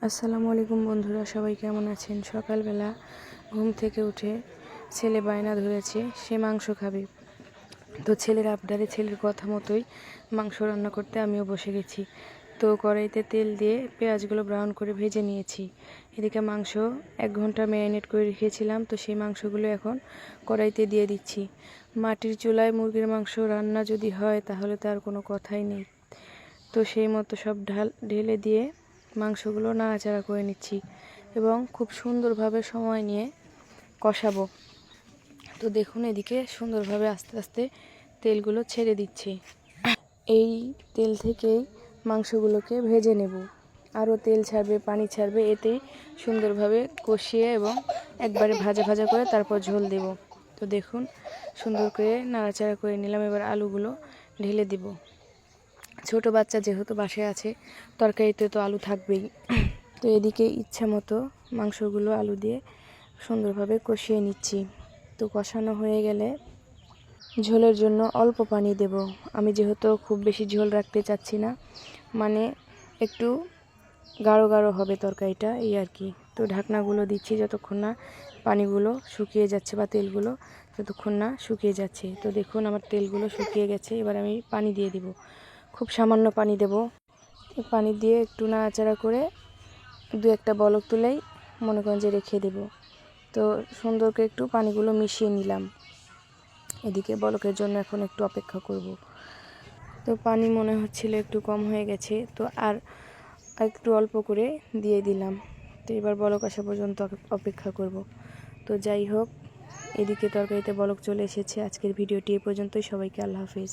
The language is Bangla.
আসসালামু আলাইকুম বন্ধুরা, সবাই কেমন আছেন? সকালবেলা ঘুম থেকে উঠে ছেলে বায়না ধরেছে, সে মাংস খাবে। তো ছেলের আবদারে, ছেলের কথা মতোই মাংস রান্না করতে আমিও বসে গেছি। তো কড়াইতে তেল দিয়ে পেঁয়াজগুলো ব্রাউন করে ভেজে নিয়েছি। এদিকে মাংস 1 ঘন্টা ম্যারিনেট করে রেখেছিলাম, তো সেই মাংসগুলো এখন কড়াইতে দিয়ে দিচ্ছি। মাটির চুলায় মুরগির মাংস রান্না যদি হয় তাহলে তার কোনো কথাই নেই। তো সেই মতো সব ঢেলে দিয়ে মাংসগুলো নাড়াচাড়া করে নিচ্ছি এবং খুব সুন্দরভাবে সময় নিয়ে কষাবো। তো দেখুন, এদিকে সুন্দরভাবে আস্তে আস্তে তেলগুলো ছেড়ে দিচ্ছি। এই তেল থেকেই মাংসগুলোকে ভেজে নেব। আরও তেল ছাড়বে, পানি ছাড়বে, এতে সুন্দরভাবে কষিয়ে এবং একবারে ভাজা ভাজা করে তারপর ঝোল দেব। তো দেখুন, সুন্দর করে নাড়াচাড়া করে নিলাম। এবার আলুগুলো ঢেলে দিব। ছোট বাচ্চা যেহেতু বাসায় আছে, তরকারিতে তো আলু থাকবেই। তো এদিকে ইচ্ছা মতো মাংসগুলো আলু দিয়ে সুন্দরভাবে কষিয়ে নিচ্ছি। তো কষানো হয়ে গেলে ঝোলের জন্য অল্প পানি দেব। আমি যেহেতু খুব বেশি ঝোল রাখতে চাচ্ছি না, মানে একটু গাঢ় গাঢ় হবে তরকারিটা, এই আর কি। তো ঢাকনাগুলো দিচ্ছি যতক্ষণ না পানিগুলো শুকিয়ে যাচ্ছে বা তেলগুলো যতক্ষণ না শুকিয়ে যাচ্ছে। তো দেখুন, আমার তেলগুলো শুকিয়ে গেছে। এবার আমি পানি দিয়ে দিব, খুব সামান্য পানি দেব। পানি দিয়ে একটু নাড়াচাড়া করে 2-1টা বলক তুলেই মনে করেন যে রেখে দেব। তো সুন্দর করে একটু পানিগুলো মিশিয়ে নিলাম। এদিকে বলকের জন্য এখন একটু অপেক্ষা করব। তো পানি মনে হচ্ছিল একটু কম হয়ে গেছে, তো আর একটু অল্প করে দিয়ে দিলাম। তো এবার বলক আসা পর্যন্ত অপেক্ষা করব। তো যাই হোক, এদিকে তরকারিতে বলক চলে এসেছে। আজকের ভিডিওটি এ পর্যন্তই। সবাইকে আল্লাহ হাফেজ।